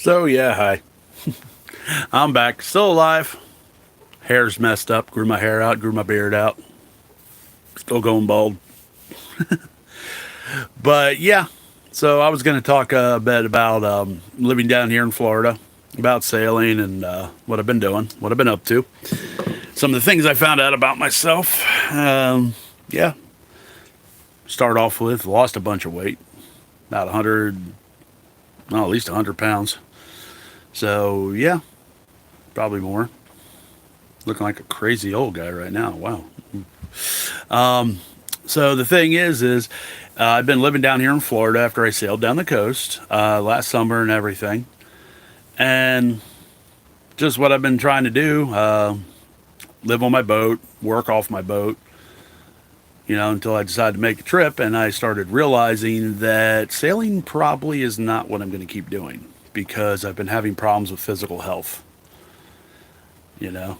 So yeah, hi. I'm back, still alive. Hair's messed up. Grew my hair out. Grew my beard out. Still going bald. But yeah, so I was going to talk a bit about living down here in Florida, about sailing and what I've been doing, what I've been up to, some of the things I found out about myself. Yeah, start off with lost a bunch of weight, about 100, well, at least 100 pounds. So yeah, probably more. Looking like a crazy old guy right now. Wow. So the thing is I've been living down here in Florida after I sailed down the coast last summer and everything, and just what I've been trying to do: live on my boat, work off my boat, until I decided to make a trip, and I started realizing that sailing probably is not what I'm going to keep doing because I've been having problems with physical health. You know,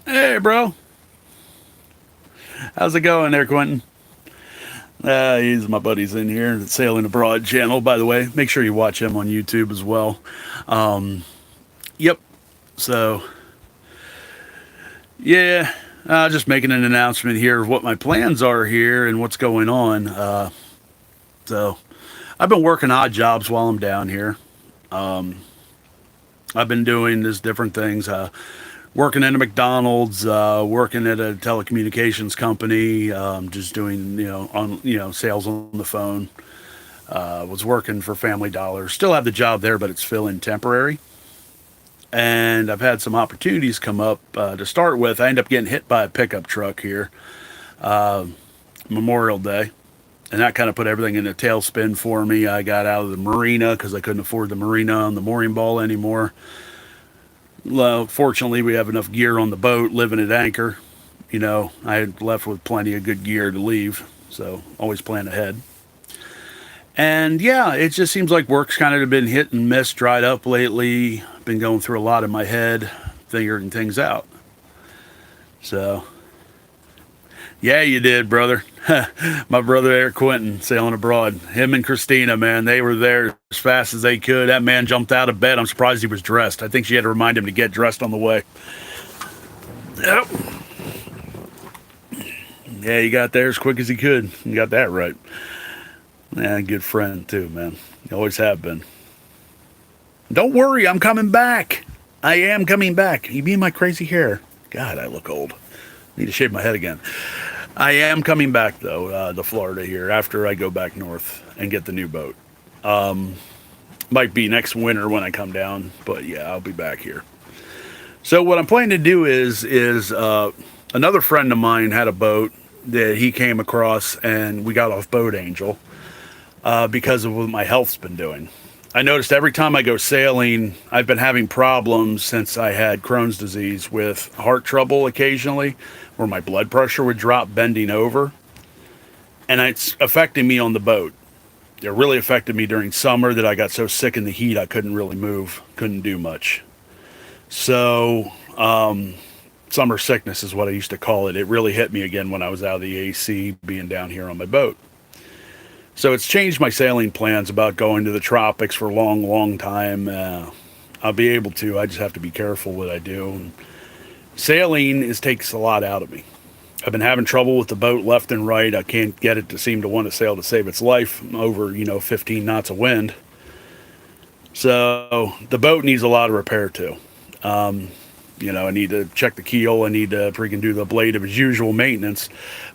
hey, bro, how's it going there, Quentin? He's my buddies in here. The Sailing Abroad channel, by the way. Make sure you watch him on YouTube as well. Yep. So, yeah, just making an announcement here of what my plans are here and what's going on. So, I've been working odd jobs while I'm down here. I've been doing this different things. Working at a McDonald's, working at a telecommunications company, just doing sales on the phone. Was working for Family Dollar. Still have the job there, but it's filling temporary. And I've had some opportunities come up. To start with, I ended up getting hit by a pickup truck here Memorial Day, and that kind of put everything in a tailspin for me. I got out of the marina because I couldn't afford the marina on the mooring ball anymore. Well, fortunately, we have enough gear on the boat living at anchor. I had left with plenty of good gear to leave, so always plan ahead. And yeah, it just seems like work's kind of been hit and miss, dried up lately. Been going through a lot in my head, figuring things out. So, yeah, you did, brother. My brother Eric Quentin, Sailing Abroad. Him and Christina, man, they were there as fast as they could. That man jumped out of bed. I'm surprised he was dressed. I think she had to remind him to get dressed on the way. Yep. Yeah, he got there as quick as he could. You got that right. Yeah, good friend too, man. You always have been. Don't worry, I'm coming back. I am coming back. You mean my crazy hair? God, I look old. Need to shave my head again. I am coming back though to Florida here after I go back north and get the new boat. Might be next winter when I come down, but yeah, I'll be back here. So what I'm planning to do is another friend of mine had a boat that he came across, and we got off Boat Angel because of what my health's been doing. I noticed every time I go sailing, I've been having problems since I had Crohn's disease with heart trouble occasionally, where my blood pressure would drop bending over. And it's affecting me on the boat. It really affected me during summer that I got so sick in the heat I couldn't really move, couldn't do much. So, summer sickness is what I used to call it. It really hit me again when I was out of the AC being down here on my boat. So it's changed my sailing plans about going to the tropics for a long, long time. I'll be able to. I just have to be careful what I do. And sailing takes a lot out of me. I've been having trouble with the boat left and right. I can't get it to seem to want to sail to save its life over, 15 knots of wind. So the boat needs a lot of repair too. I need to check the keel. I need to freaking do the blade of its usual maintenance.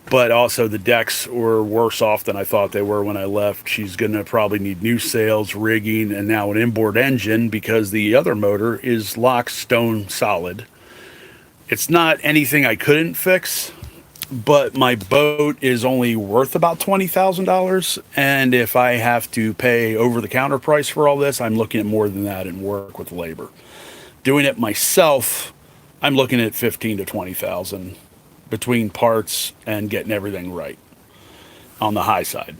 But also the decks were worse off than I thought they were when I left. She's going to probably need new sails, rigging, and now an inboard engine because the other motor is locked stone solid. It's not anything I couldn't fix, but my boat is only worth about $20,000. And if I have to pay over the counter price for all this, I'm looking at more than that and work with labor. Doing it myself, I'm looking at 15 to 20,000 between parts and getting everything right on the high side.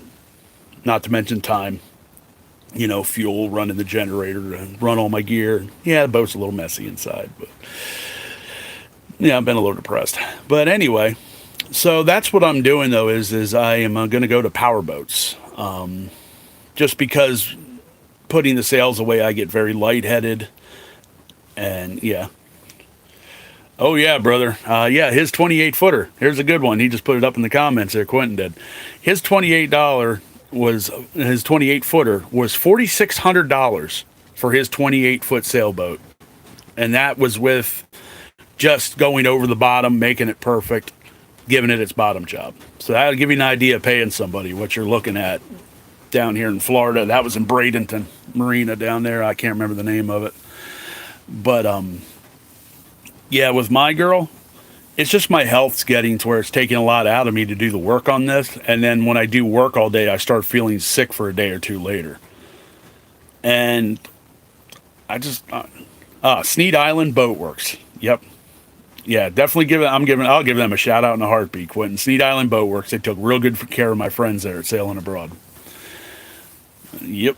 Not to mention time, fuel, running the generator, run all my gear. Yeah, the boat's a little messy inside, but yeah, I've been a little depressed. But anyway, so that's what I'm doing though, is I am going to go to power boats. Just because putting the sails away, I get very lightheaded. And yeah. Oh, yeah, brother. Yeah, his 28 footer. Here's a good one. He just put it up in the comments there. Quentin did. His his 28 footer was $4,600 for his 28 foot sailboat. And that was with just going over the bottom, making it perfect, giving it its bottom job. So that'll give you an idea of paying somebody what you're looking at down here in Florida. That was in Bradenton Marina down there. I can't remember the name of it. But, yeah, with my girl, it's just my health's getting to where it's taking a lot out of me to do the work on this. And then when I do work all day, I start feeling sick for a day or two later. And I just, Sneed Island Boat Works. Yep. Yeah, definitely I'll give them a shout out in a heartbeat, Quentin. Sneed Island Boat Works. They took real good care of my friends there at Sailing Abroad. Yep.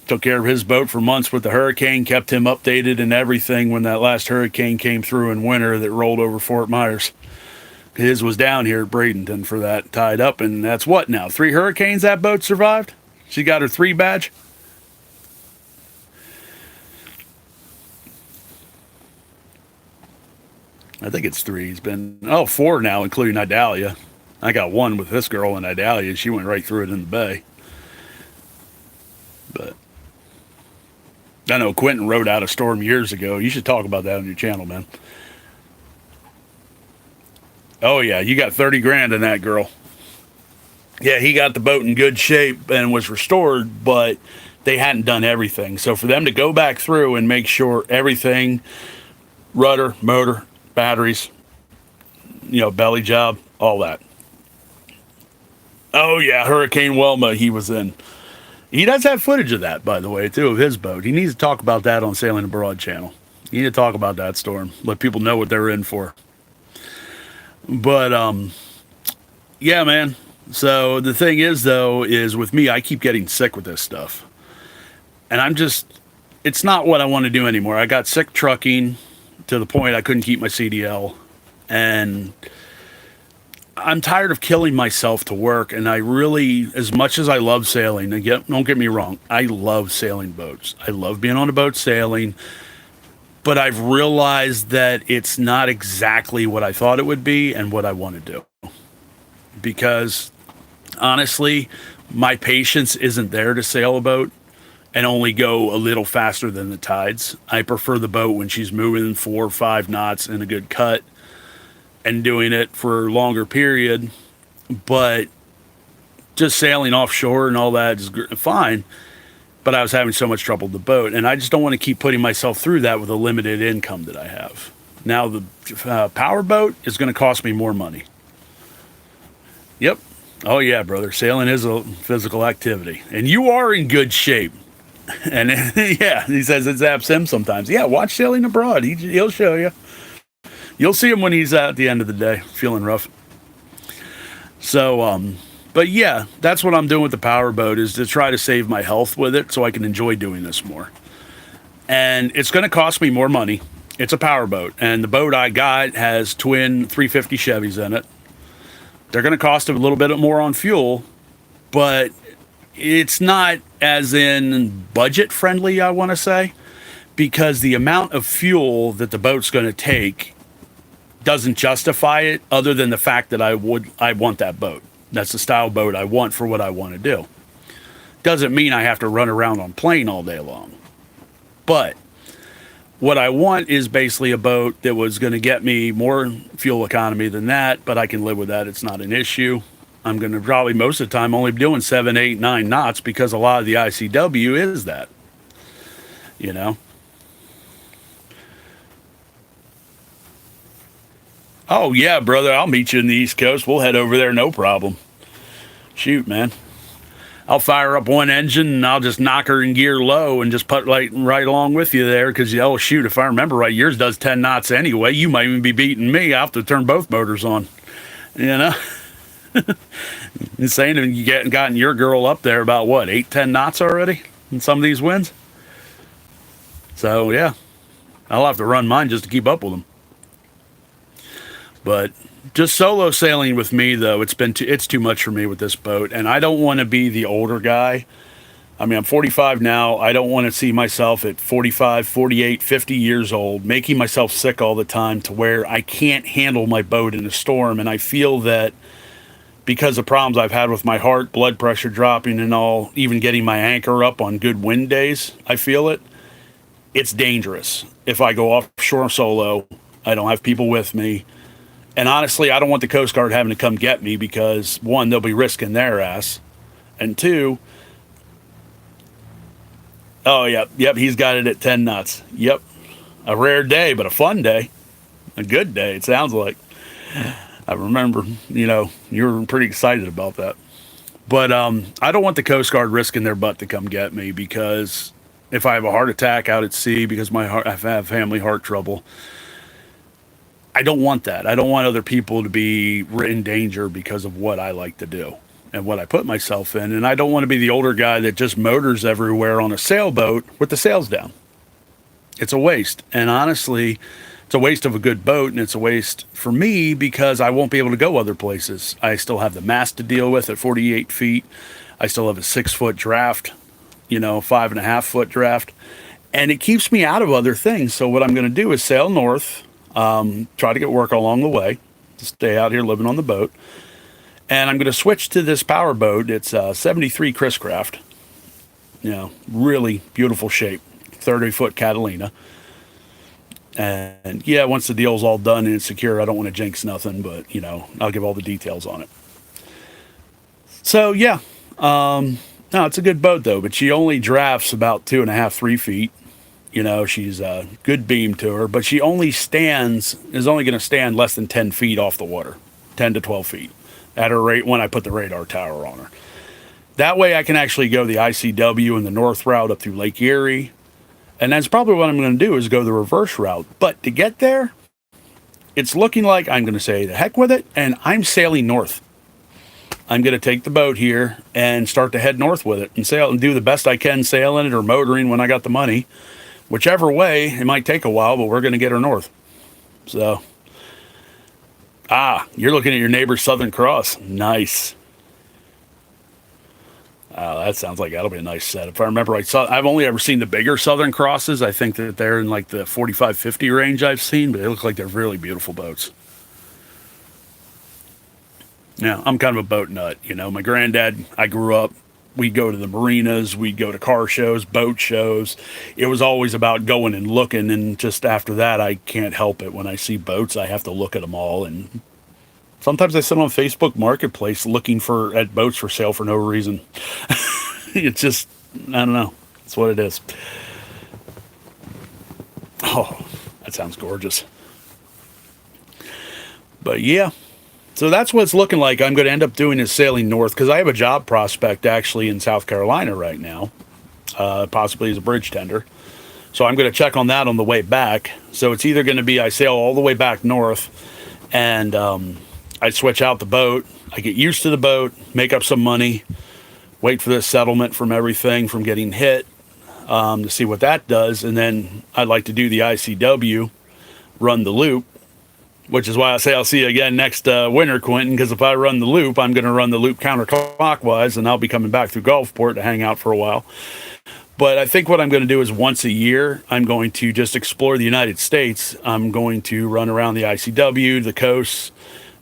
Took care of his boat for months with the hurricane, kept him updated and everything when that last hurricane came through in winter that rolled over Fort Myers. His was down here at Bradenton for that, tied up, and that's what now? 3 hurricanes that boat survived? She got her 3 badge? I think it's 3. It's been, 4 now, including Idalia. I got 1 with this girl in Idalia. She went right through it in the bay. But I know Quentin rode out a storm years ago. You should talk about that on your channel, man. Oh, yeah, you got 30 grand in that, girl. Yeah, he got the boat in good shape and was restored, but they hadn't done everything. So for them to go back through and make sure everything, rudder, motor, batteries, belly job, all that. Oh, yeah, Hurricane Wilma he was in. He does have footage of that, by the way, too, of his boat. He needs to talk about that on Sailing Abroad channel. You need to talk about that storm. Let people know what they're in for. But, yeah, man. So the thing is, though, is with me, I keep getting sick with this stuff. And it's not what I want to do anymore. I got sick trucking to the point I couldn't keep my CDL. And I'm tired of killing myself to work, and I really, as much as I love sailing, and don't get me wrong, I love sailing boats. I love being on a boat sailing, but I've realized that it's not exactly what I thought it would be and what I want to do. Because, honestly, my patience isn't there to sail a boat and only go a little faster than the tides. I prefer the boat when she's moving 4 or 5 knots in a good cut, and doing it for a longer period, but just sailing offshore and all that is fine. But I was having so much trouble with the boat, and I just don't want to keep putting myself through that with a limited income that I have. Now the power boat is going to cost me more money. Yep. Oh yeah, brother. Sailing is a physical activity, and you are in good shape. And yeah, he says it zaps him sometimes. Yeah, watch Sailing Abroad. He'll show you. You'll see him when he's out at the end of the day, feeling rough. So, but yeah, that's what I'm doing with the power boat, is to try to save my health with it so I can enjoy doing this more. And it's going to cost me more money. It's a power boat, and the boat I got has twin 350 Chevys in it. They're going to cost a little bit more on fuel, but it's not as in budget friendly, I want to say, because the amount of fuel that the boat's going to take doesn't justify it, other than the fact that I want that boat. That's the style boat I want for what I want to do. Doesn't mean I have to run around on plane all day long. But what I want is basically a boat that was going to get me more fuel economy than that, but I can live with that. It's not an issue. I'm going to probably most of the time only be doing 7, 8, 9 knots, because a lot of the ICW is that. Oh, yeah, brother, I'll meet you in the East Coast. We'll head over there, no problem. Shoot, man. I'll fire up one engine, and I'll just knock her in gear low and just put right along with you there, because, oh, shoot, if I remember right, yours does 10 knots anyway. You might even be beating me. I'll have to turn both motors on, Insane, and you gotten your girl up there about, what, 8, 10 knots already in some of these winds? So, yeah, I'll have to run mine just to keep up with them. But just solo sailing with me, though, it's too much for me with this boat, and I don't want to be the older guy I mean, I'm 45 now. I don't want to see myself at 45, 48, 50 years old, making myself sick all the time to where I can't handle my boat in a storm. And I feel that because of problems I've had with my heart, blood pressure dropping and all, even getting my anchor up on good wind days, I feel it. It's dangerous. If I go offshore solo, I don't have people with me. And honestly, I don't want the Coast Guard having to come get me because, one, they'll be risking their ass. And two, oh, yep, he's got it at 10 knots. Yep. A rare day, but a fun day. A good day, it sounds like. I remember, you were pretty excited about that. But I don't want the Coast Guard risking their butt to come get me because if I have a heart attack out at sea because I have family heart trouble, I don't want that. I don't want other people to be in danger because of what I like to do and what I put myself in. And I don't want to be the older guy that just motors everywhere on a sailboat with the sails down. It's a waste. And honestly, it's a waste of a good boat, and it's a waste for me because I won't be able to go other places. I still have the mast to deal with at 48 feet. I still have a 6-foot draft, 5.5-foot draft, and it keeps me out of other things. So what I'm going to do is sail north, try to get work along the way, to stay out here living on the boat, and I'm going to switch to this power boat. It's 73 Chris Craft, really beautiful shape, 30-foot Catalina. And yeah, once the deal's all done and it's secure, I don't want to jinx nothing, but I'll give all the details on it. So yeah, no, it's a good boat though, but she only drafts about 2.5, 3 feet. She's a good beam to her, but she is only going to stand less than 10 feet off the water, 10 to 12 feet at her rate when I put the radar tower on her. That way I can actually go the ICW and the north route up through Lake Erie. And that's probably what I'm going to do is go the reverse route. But to get there, it's looking like I'm going to say the heck with it, and I'm sailing north. I'm going to take the boat here and start to head north with it and sail and do the best I can sailing it or motoring when I got the money. Whichever way, it might take a while, but we're going to get her north. So, you're looking at your neighbor's Southern Cross. Nice. That sounds like that'll be a nice set. If I remember right, I've only ever seen the bigger Southern Crosses. I think that they're in like the 45, 50 range I've seen, but they look like they're really beautiful boats. Yeah, I'm kind of a boat nut. My granddad, I grew up, we'd go to the marinas, we'd go to car shows, boat shows. It was always about going and looking, and just after that, I can't help it. When I see boats, I have to look at them all, and sometimes I sit on Facebook Marketplace looking at boats for sale for no reason. It's just, I don't know. That's what it is. Oh, that sounds gorgeous. But yeah, so that's what it's looking like. I'm going to end up doing is sailing north because I have a job prospect actually in South Carolina right now, possibly as a bridge tender. So I'm going to check on that on the way back. So it's either going to be I sail all the way back north and I switch out the boat. I get used to the boat, make up some money, wait for the settlement from everything from getting hit to see what that does. And then I'd like to do the ICW, run the loop, which is why I say I'll see you again next winter, Quentin, because if I run the loop, I'm going to run the loop counterclockwise, and I'll be coming back through Gulfport to hang out for a while. But I think what I'm going to do is once a year, I'm going to just explore the United States. I'm going to run around the ICW, the coasts,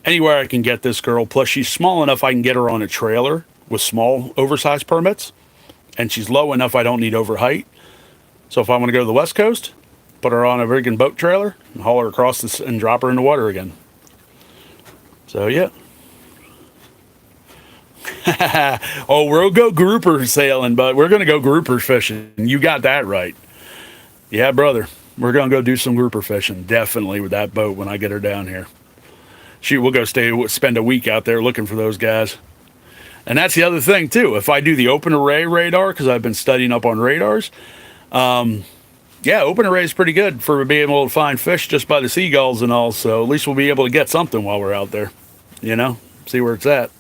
anywhere I can get this girl. Plus, she's small enough I can get her on a trailer with small oversized permits, and she's low enough I don't need overheight. So if I want to go to the West Coast, put her on a rigging boat trailer and haul her across this and drop her in the water again. So yeah. Oh, we'll go grouper sailing, but we're going to go grouper fishing. You got that right. Yeah, brother. We're going to go do some grouper fishing, definitely, with that boat when I get her down here. We'll go spend a week out there looking for those guys. And that's the other thing, too. If I do the open array radar, because I've been studying up on radars, yeah, open array is pretty good for being able to find fish just by the seagulls and all. So at least we'll be able to get something while we're out there, see where it's at.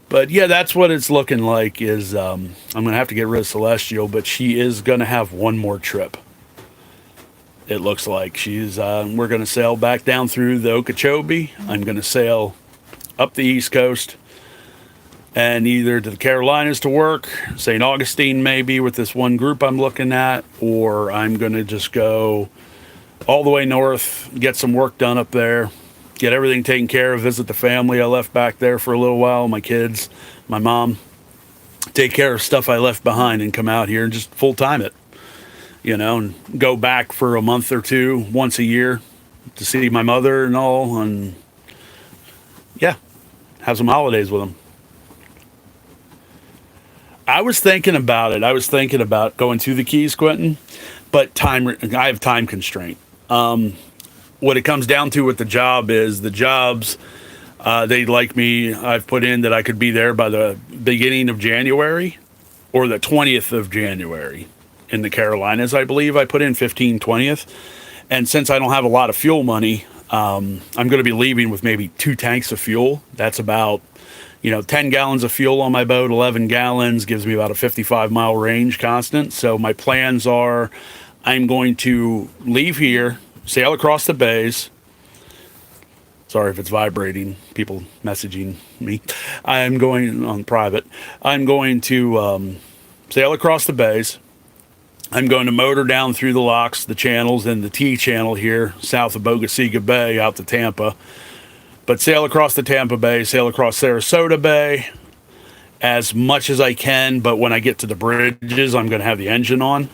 But yeah, that's what it's looking like is I'm going to have to get rid of Celestial, but she is going to have one more trip. It looks like we're going to sail back down through the Okeechobee. I'm going to sail up the East Coast, and either to the Carolinas to work, St. Augustine maybe with this one group I'm looking at, or I'm going to just go all the way north, get some work done up there, get everything taken care of, visit the family I left back there for a little while, my kids, my mom, take care of stuff I left behind and come out here and just full time it, and go back for a month or two once a year to see my mother and all, and yeah, have some holidays with them. I was thinking about it. I was thinking about going to the Keys, Quentin, but I have time constraint. What it comes down to with the job is the jobs, they like me. I've put in that I could be there by the beginning of January or the 20th of January in the Carolinas. I believe I put in 20th. And since I don't have a lot of fuel money, I'm going to be leaving with maybe 2 tanks of fuel. That's about 10 gallons of fuel on my boat, 11 gallons, gives me about a 55-mile range constant. So my plans are I'm going to leave here, sail across the bays. Sorry if it's vibrating, people messaging me. I'm going on private. I'm going to sail across the bays. I'm going to motor down through the locks, the channels, and the T channel here south of Bogaciga Bay out to Tampa. But sail across the Tampa Bay, sail across Sarasota Bay as much as I can. But when I get to the bridges, I'm going to have the engine on.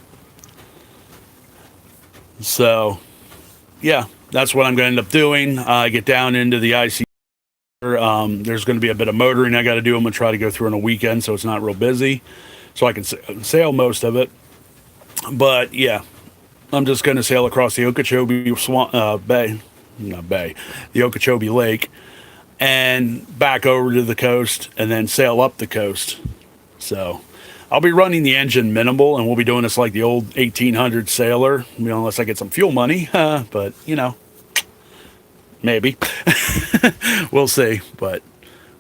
So, yeah, that's what I'm going to end up doing. I get down into the IC. There's going to be a bit of motoring I got to do. I'm going to try to go through on a weekend so it's not real busy, so I can sail most of it. But, yeah, I'm just going to sail across the Okeechobee Bay. Not bay, the Okeechobee Lake, and back over to the coast, and then sail up the coast. So I'll be running the engine minimal, and we'll be doing this like the old 1800 sailor, unless I get some fuel money. But maybe we'll see. But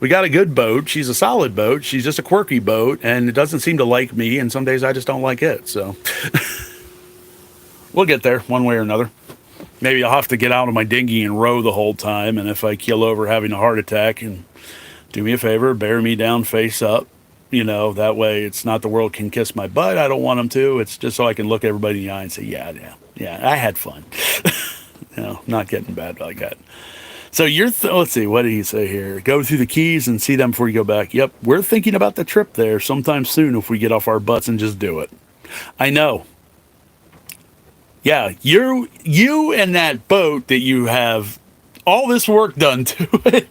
we got a good boat. She's a solid boat. She's just a quirky boat, and it doesn't seem to like me. And some days I just don't like it. So we'll get there one way or another. Maybe I'll have to get out of my dinghy and row the whole time. And if I keel over having a heart attack, and do me a favor, bear me down face up. That way it's not the world can kiss my butt. I don't want them to. It's just so I can look everybody in the eye and say, yeah, I had fun. Not getting bad like that. So let's see, what did he say here? Go through the Keys and see them before you go back. Yep, we're thinking about the trip there sometime soon if we get off our butts and just do it. I know. Yeah, you and that boat that you have all this work done to it.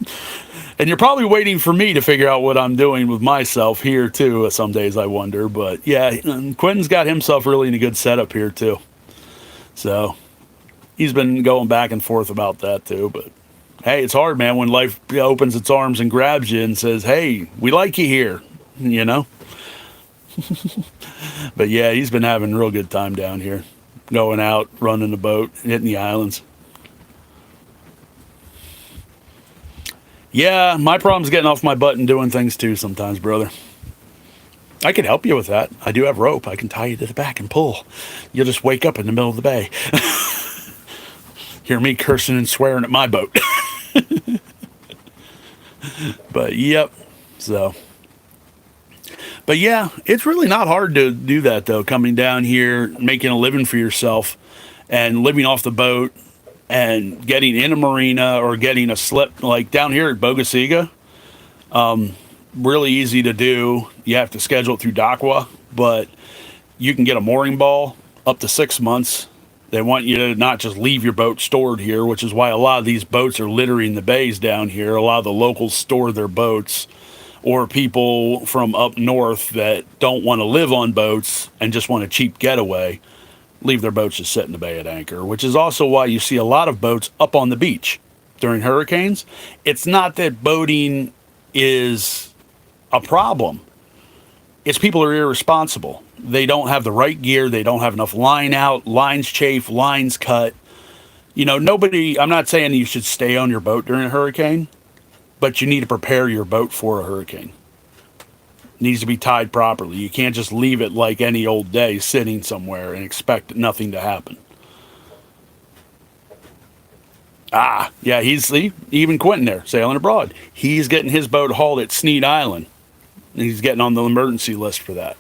And you're probably waiting for me to figure out what I'm doing with myself here, too. Some days I wonder. But, yeah, Quentin's got himself really in a good setup here, too. So, he's been going back and forth about that, too. But, hey, it's hard, man, when life opens its arms and grabs you and says, hey, we like you here, But, yeah, he's been having a real good time down here. Going out, running the boat, hitting the islands. Yeah, my problem's getting off my butt and doing things too sometimes, brother. I can help you with that. I do have rope. I can tie you to the back and pull. You'll just wake up in the middle of the bay. Hear me cursing and swearing at my boat. But, yep. But yeah, it's really not hard to do that, though, coming down here, making a living for yourself, and living off the boat, and getting in a marina or getting a slip, like down here at Bogaciga. Really easy to do. You have to schedule it through Docwa, but you can get a mooring ball up to 6 months. They want you to not just leave your boat stored here, which is why a lot of these boats are littering the bays down here. A lot of the locals store their boats, or people from up north that don't want to live on boats and just want a cheap getaway, leave their boats just sit in the bay at anchor, which is also why you see a lot of boats up on the beach during hurricanes. It's not that boating is a problem. It's people are irresponsible. They don't have the right gear. They don't have enough line out, lines chafe, lines cut. I'm not saying you should stay on your boat during a hurricane, but you need to prepare your boat for a hurricane. It needs to be tied properly. You can't just leave it like any old day sitting somewhere and expect nothing to happen. Yeah, even Quentin there, sailing abroad. He's getting his boat hauled at Sneed Island. He's getting on the emergency list for that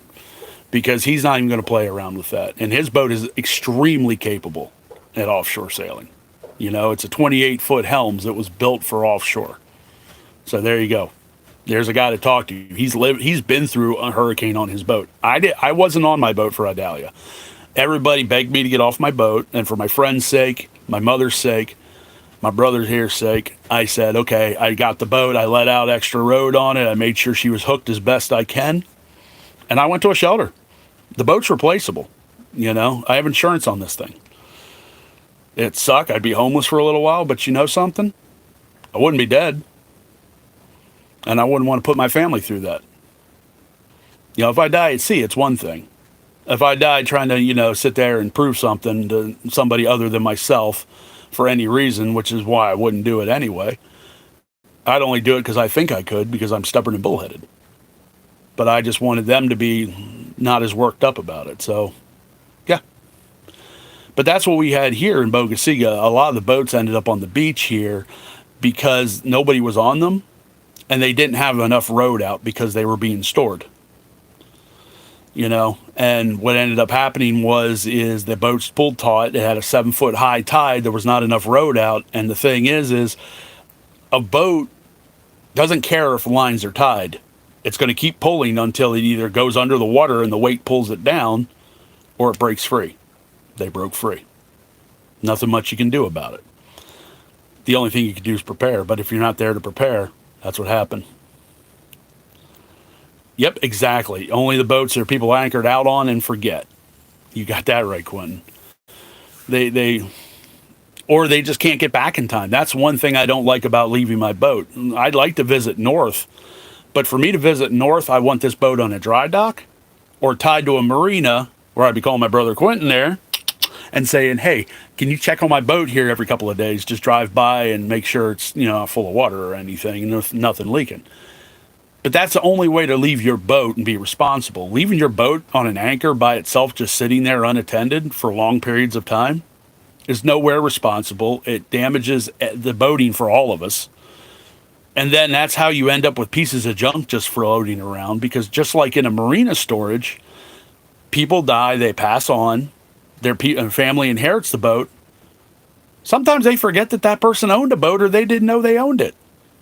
because he's not even going to play around with that. And his boat is extremely capable at offshore sailing. You know, it's a 28-foot Helms that was built for offshore. So there you go. There's a guy to talk to. He's been through a hurricane on his boat. I wasn't on my boat for Idalia. Everybody begged me to get off my boat, and for my friend's sake, my mother's sake, my brother here's sake, I said, okay, I got the boat. I let out extra rode on it. I made sure she was hooked as best I can, and I went to a shelter. The boat's replaceable. You know, I have insurance on this thing. It'd suck. I'd be homeless for a little while, but you know something? I wouldn't be dead. And I wouldn't want to put my family through that. You know, if I die at sea, it's one thing. If I die trying to, you know, sit there and prove something to somebody other than myself for any reason, which is why I wouldn't do it anyway, I'd only do it because I think I could, because I'm stubborn and bullheaded. But I just wanted them to be not as worked up about it. So, yeah. But that's what we had here in Bogosiga. A lot of the boats ended up on the beach here because nobody was on them. And they didn't have enough rode out because they were being stored, you know. And what ended up happening is the boats pulled taut. It had a 7-foot high tide. There was not enough rode out. And the thing is a boat doesn't care if lines are tied. It's going to keep pulling until it either goes under the water and the weight pulls it down, or it breaks free. They broke free. Nothing much you can do about it. The only thing you can do is prepare. But if you're not there to prepare, that's what happened. Yep, exactly. Only the boats are people anchored out on and forget. You got that right, Quentin. Or they just can't get back in time. That's one thing I don't like about leaving my boat. I'd like to visit north, but for me to visit north, I want this boat on a dry dock or tied to a marina where I'd be calling my brother Quentin there and saying, hey, can you check on my boat here every couple of days? Just drive by and make sure it's, you know, not full of water or anything and nothing leaking. But that's the only way to leave your boat and be responsible. Leaving your boat on an anchor by itself, just sitting there unattended for long periods of time, is nowhere responsible. It damages the boating for all of us. And then that's how you end up with pieces of junk just floating around, because just like in a marina storage, people die, they pass on, their family inherits the boat. Sometimes they forget that person owned a boat, or they didn't know they owned it.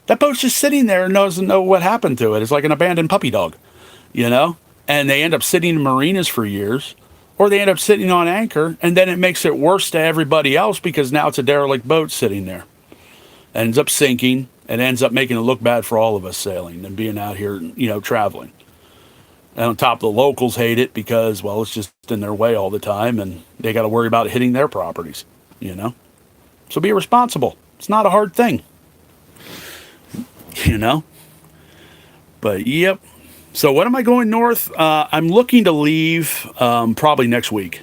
That boat's just sitting there and doesn't know what happened to it. It's like an abandoned puppy dog, you know? And they end up sitting in marinas for years, or they end up sitting on anchor, and then it makes it worse to everybody else because now it's a derelict boat sitting there. It ends up sinking, and ends up making it look bad for all of us sailing and being out here, you know, traveling. And on top, the locals hate it because, well, it's just in their way all the time, and they got to worry about hitting their properties, you know? So be responsible. It's not a hard thing, you know? But, yep. So when am I going north? I'm looking to leave probably next week.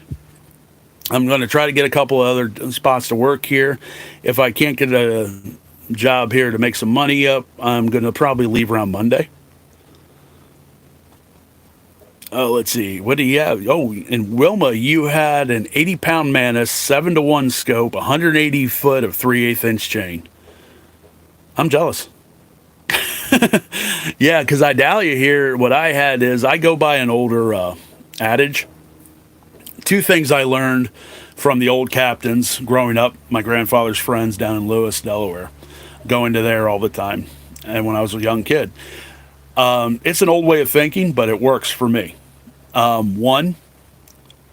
I'm going to try to get a couple other spots to work here. If I can't get a job here to make some money up, I'm going to probably leave around Monday. Oh, let's see. What do you have? Oh, in Wilma, you had an 80-pound Manus, 7-to-1 scope, 180 foot of 3/8 inch chain. I'm jealous. Yeah, because Idalia here, what I had is I go by an older adage. Two things I learned from the old captains growing up, my grandfather's friends down in Lewis, Delaware, going to there all the time, and when I was a young kid. It's an old way of thinking, but it works for me.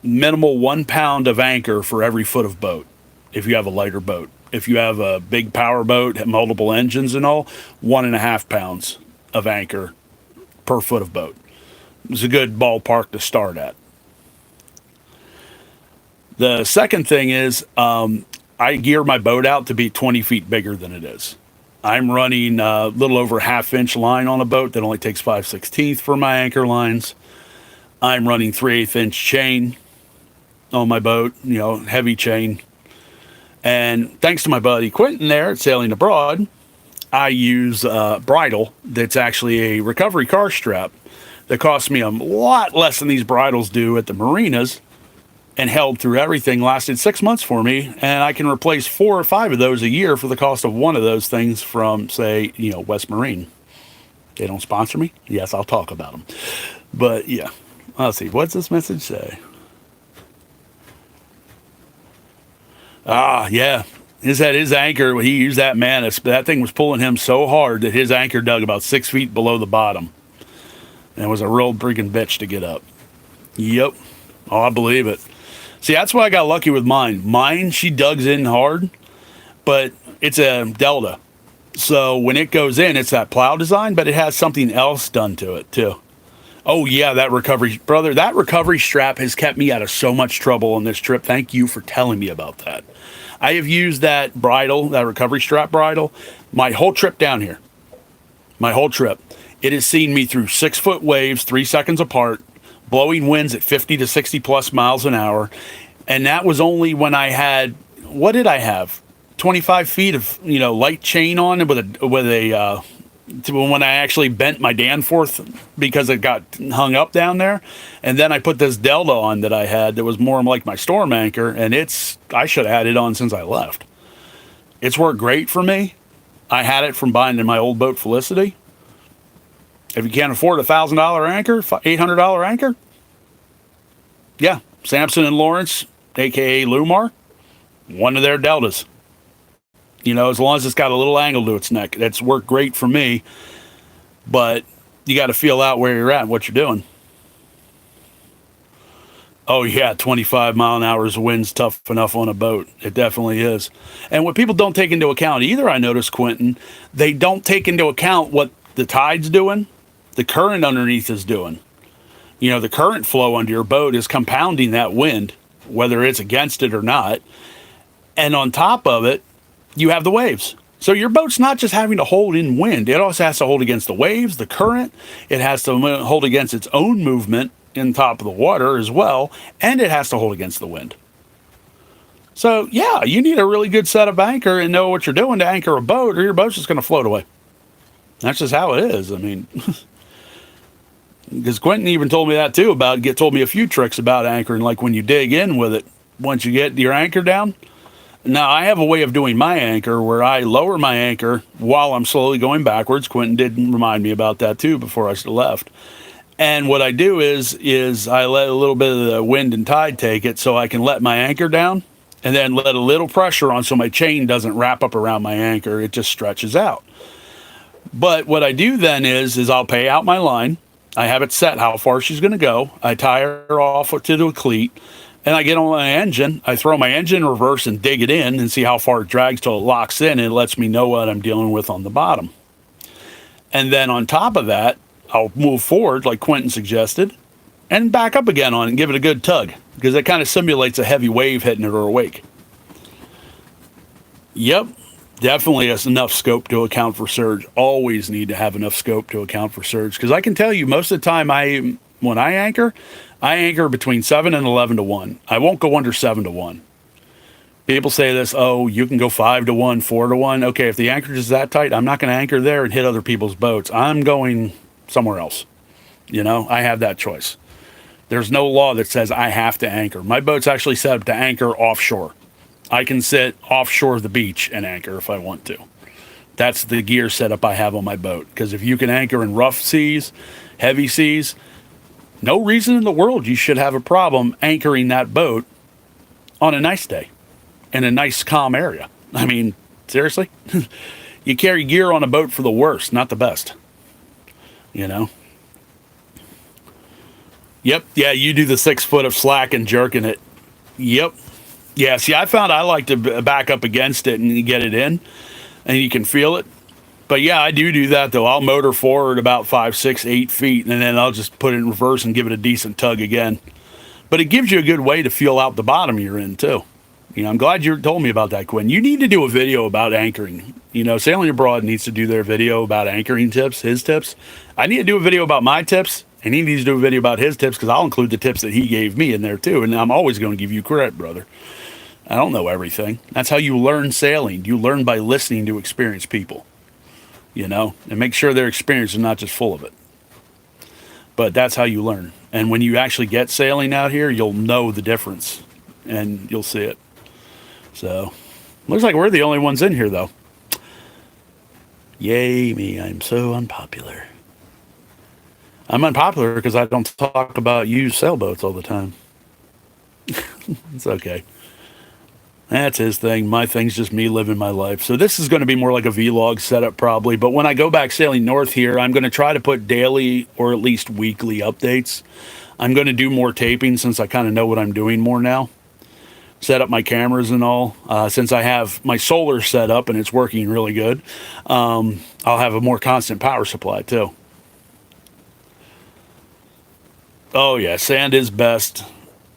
Minimal 1 pound of anchor for every foot of boat, if you have a lighter boat. If you have a big power boat, have multiple engines and all, 1.5 pounds of anchor per foot of boat. It's a good ballpark to start at. The second thing is, I gear my boat out to be 20 feet bigger than it is. I'm running a little over 1/2 inch line on a boat that only takes 5/16 for my anchor lines. I'm running 3/8 inch chain on my boat, you know, heavy chain. And thanks to my buddy Quentin there at Sailing Abroad, I use a bridle that's actually a recovery car strap that costs me a lot less than these bridles do at the marinas, and held through everything, lasted 6 months for me, and I can replace 4 or 5 of those a year for the cost of one of those things from, say, you know, West Marine. They don't sponsor me. Yes, I'll talk about them. But yeah, let's see. What's this message say? Ah, yeah. His anchor, he used that Manus, but that thing was pulling him so hard that his anchor dug about 6 feet below the bottom. And it was a real freaking bitch to get up. Yep. Oh, I believe it. See, that's why I got lucky with mine. Mine, she dug in hard, but it's a Delta. So when it goes in, it's that plow design, but it has something else done to it too. Oh yeah, that recovery, brother, that recovery strap has kept me out of so much trouble on this trip. Thank you for telling me about that. I have used that bridle, that recovery strap bridle, my whole trip down here. My whole trip. It has seen me through 6-foot waves, 3 seconds apart, blowing winds at 50 to 60 plus miles an hour. And that was only when I had, what did I have? 25 feet of, light chain on it when I actually bent my Danforth because it got hung up down there. And then I put this Delta on that I had that was more like my storm anchor, and I should have had it on since I left. It's worked great for me. I had it from buying in my old boat Felicity. If you can't afford a $1,000 anchor, $800 anchor, yeah, Samson and Lawrence, aka Lumar, one of their Deltas. As long as it's got a little angle to its neck, that's worked great for me. But you got to feel out where you're at and what you're doing. Oh yeah, 25 mile an hour wind's tough enough on a boat. It definitely is. And what people don't take into account either, I noticed, Quentin, they don't take into account what the tide's doing, the current underneath is doing. The current flow under your boat is compounding that wind, whether it's against it or not. And on top of it, you have the waves. So your boat's not just having to hold in wind. It also has to hold against the waves, the current. It has to hold against its own movement in top of the water as well. And it has to hold against the wind. So, yeah, you need a really good set of anchor and know what you're doing to anchor a boat, or your boat's just going to float away. That's just how it is. I mean, because Quentin even told me that too, told me a few tricks about anchoring, like when you dig in with it, once you get your anchor down. Now, I have a way of doing my anchor where I lower my anchor while I'm slowly going backwards. Quentin did remind me about that too before I left. And what I do is I let a little bit of the wind and tide take it so I can let my anchor down and then let a little pressure on so my chain doesn't wrap up around my anchor. It just stretches out. But what I do then is I'll pay out my line. I have it set how far she's going to go. I tie her off to the cleat. And I get on my engine, I throw my engine in reverse and dig it in and see how far it drags till it locks in, and it lets me know what I'm dealing with on the bottom. And then on top of that, I'll move forward like Quentin suggested and back up again on it and give it a good tug because it kind of simulates a heavy wave hitting it or a wake. Yep, definitely has enough scope to account for surge. Always need to have enough scope to account for surge because I can tell you most of the time when I anchor between 7 and 11 to 1. I won't go under 7 to 1. People say this, oh, you can go 5 to 1, 4 to 1. Okay, if the anchorage is that tight, I'm not going to anchor there and hit other people's boats. I'm going somewhere else. I have that choice. There's no law that says I have to anchor. My boat's actually set up to anchor offshore. I can sit offshore of the beach and anchor if I want to. That's the gear setup I have on my boat. Because if you can anchor in rough seas, heavy seas, no reason in the world you should have a problem anchoring that boat on a nice day in a nice, calm area. I mean, seriously? You carry gear on a boat for the worst, not the best. Yep. Yeah, you do the 6 foot of slack and jerking it. Yep. Yeah, see, I found I like to back up against it and get it in, and you can feel it. But yeah, I do that though. I'll motor forward about 5, 6, 8 feet, and then I'll just put it in reverse and give it a decent tug again. But it gives you a good way to feel out the bottom you're in too. I'm glad you told me about that, Quinn. You need to do a video about anchoring. Sailing Abroad needs to do their video about anchoring tips, his tips. I need to do a video about my tips, and he needs to do a video about his tips because I'll include the tips that he gave me in there too. And I'm always going to give you credit, brother. I don't know everything. That's how you learn sailing. You learn by listening to experienced people. And make sure their experience is not just full of it. But that's how you learn. And when you actually get sailing out here, you'll know the difference and you'll see it. So, looks like we're the only ones in here though. Yay me, I'm so unpopular. I'm unpopular because I don't talk about used sailboats all the time. It's okay. That's his thing. My thing's just me living my life. So this is going to be more like a vlog setup probably. But when I go back sailing north here, I'm going to try to put daily or at least weekly updates. I'm going to do more taping since I kind of know what I'm doing more now. Set up my cameras and all. Since I have my solar set up and it's working really good, I'll have a more constant power supply too. Oh yeah, sand is best.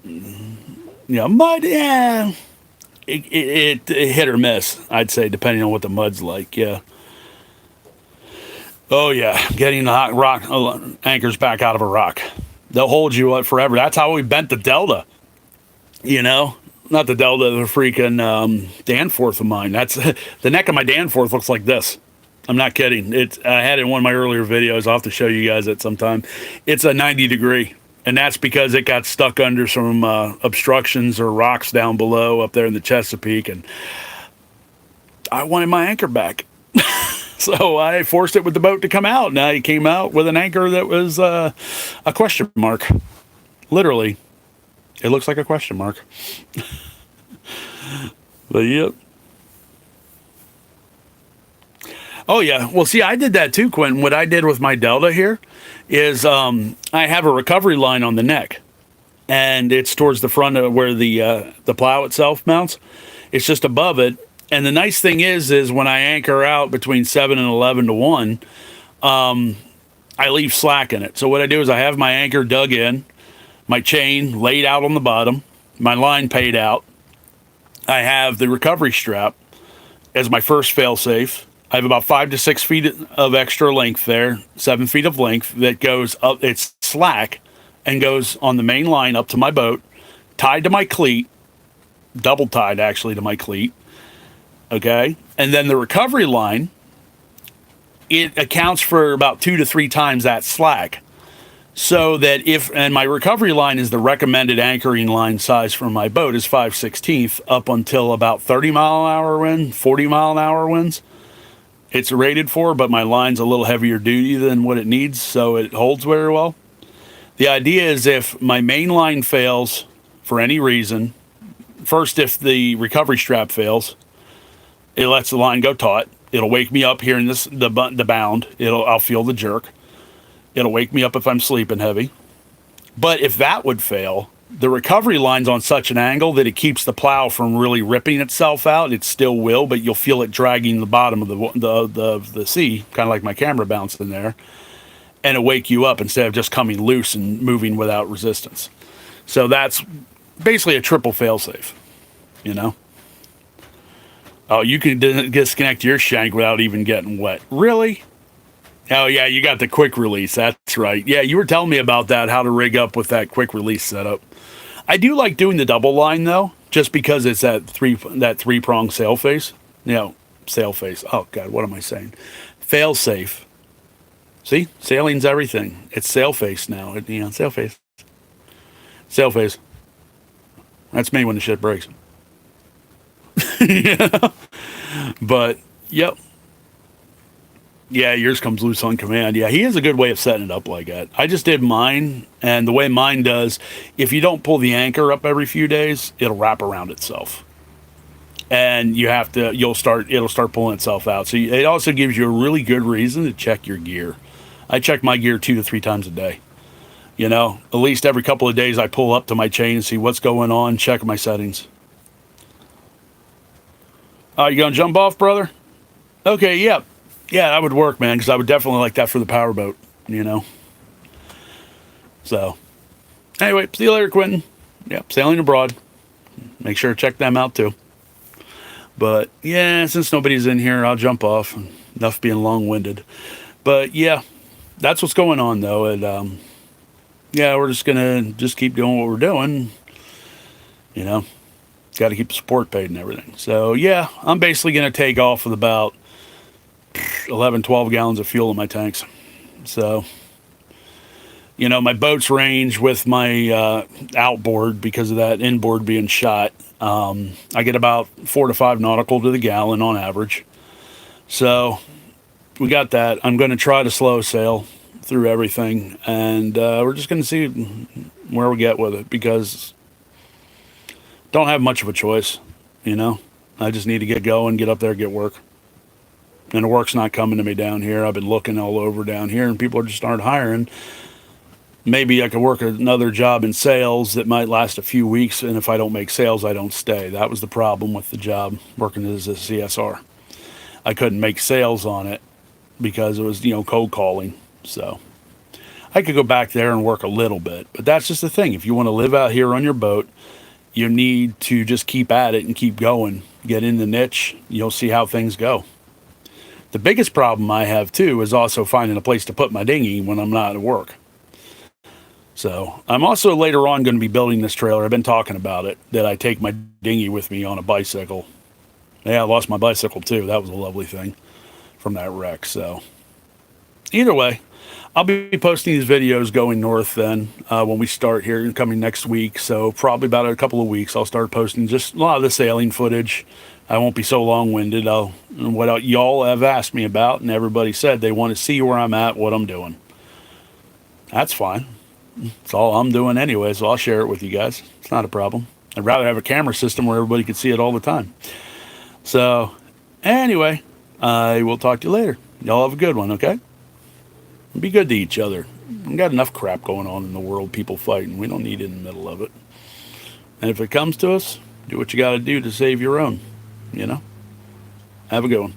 Yeah, mud, yeah. It hit or miss, I'd say, depending on what the mud's like. Yeah. Oh yeah, getting the hot rock anchors back out of a rock. They'll hold you up forever. That's how we bent the Delta. You know, not the Delta, the freaking Danforth of mine. That's the neck of my Danforth looks like this. I'm not kidding. I had it in one of my earlier videos. I'll have to show you guys that sometime. It's a 90 degree. And that's because it got stuck under some obstructions or rocks down below up there in the Chesapeake. And I wanted my anchor back. So I forced it with the boat to come out. Now he came out with an anchor that was a question mark. Literally. It looks like a question mark. But yep. Oh yeah. Well, see, I did that too, Quentin. What I did with my Delta here is I have a recovery line on the neck, and it's towards the front of where the plow itself mounts. It's just above it. And the nice thing is when I anchor out between 7 and 11 to 1, I leave slack in it. So what I do is I have my anchor dug in, my chain laid out on the bottom, my line paid out. I have the recovery strap as my first fail-safe. I have about 5 to 6 feet of extra length there, 7 feet of length that goes up. It's slack and goes on the main line up to my boat, tied to my cleat, double tied actually to my cleat. Okay. And then the recovery line, it accounts for about 2 to 3 times that slack. So that and my recovery line is the recommended anchoring line size for my boat is 5/16 up until about 30 mile an hour wind, 40 mile an hour winds. It's rated for, but my line's a little heavier duty than what it needs, so it holds very well. The idea is if my main line fails for any reason, first, if the recovery strap fails, it lets the line go taut. It'll wake me up here in the bound. I'll feel the jerk. It'll wake me up if I'm sleeping heavy. But if that would fail, the recovery line's on such an angle that it keeps the plow from really ripping itself out. It still will, but you'll feel it dragging the bottom of the sea, kind of like my camera bouncing there, and it'll wake you up instead of just coming loose and moving without resistance. So that's basically a triple failsafe, you know? Oh, you can disconnect your shank without even getting wet. Really? Oh, yeah, you got the quick release. That's right. Yeah, you were telling me about that, how to rig up with that quick release setup. I do like doing the double line, though, just because it's that three-prong sail face. You know, sail face. Oh, God, what am I saying? Fail safe. See? Sailing's everything. It's sail face now. Sail face. Sail face. That's me when the shit breaks. Yeah. But, yep. Yeah, yours comes loose on command. Yeah, he has a good way of setting it up like that. I just did mine, and the way mine does, if you don't pull the anchor up every few days, it'll wrap around itself. And it'll start pulling itself out. So it also gives you a really good reason to check your gear. I check my gear 2 to 3 times a day. You know, at least every couple of days I pull up to my chain and see what's going on, check my settings. You gonna jump off, brother? Okay, yeah. Yeah, that would work, man, because I would definitely like that for the powerboat, you know. So, anyway, see you later, Quentin. Yep, Sailing Abroad. Make sure to check them out, too. But, yeah, since nobody's in here, I'll jump off. Enough being long-winded. But, yeah, that's what's going on, though. And, yeah, we're just going to keep doing what we're doing. You know, got to keep the support paid and everything. So, yeah, I'm basically going to take off with about 11, 12 gallons of fuel in my tanks. So, you know, my boat's range with my outboard, because of that inboard being shot, I get about 4 to 5 nautical to the gallon on average. So we got that. I'm going to try to slow sail. through everything, and we're just going to see where we get with it because don't have much of a choice, you know. I just need to get going, get up there, get work. And the work's not coming to me down here. I've been looking all over down here, and people just aren't hiring. Maybe I could work another job in sales that might last a few weeks, and if I don't make sales, I don't stay. That was the problem with the job working as a CSR. I couldn't make sales on it because it was, cold calling. So I could go back there and work a little bit, but that's just the thing. If you want to live out here on your boat, you need to just keep at it and keep going. Get in the niche, you'll see how things go. The biggest problem I have too is also finding a place to put my dinghy when I'm not at work. So I'm also later on going to be building this trailer. I've been talking about it, that I take my dinghy with me on a bicycle. Yeah, I lost my bicycle too. That was a lovely thing from that wreck. So either way, I'll be posting these videos going north then when we start here coming next week. So probably about a couple of weeks, I'll start posting just a lot of the sailing footage. I won't be so long-winded. What y'all have asked me about, and everybody said they want to see where I'm at, what I'm doing. That's fine. It's all I'm doing anyway, so I'll share it with you guys. It's not a problem. I'd rather have a camera system where everybody could see it all the time. So anyway, I will talk to you later. Y'all have a good one, okay? Be good to each other. We've got enough crap going on in the world, people fighting. We don't need it in the middle of it. And if it comes to us, do what you got to do to save your own, Have a good one.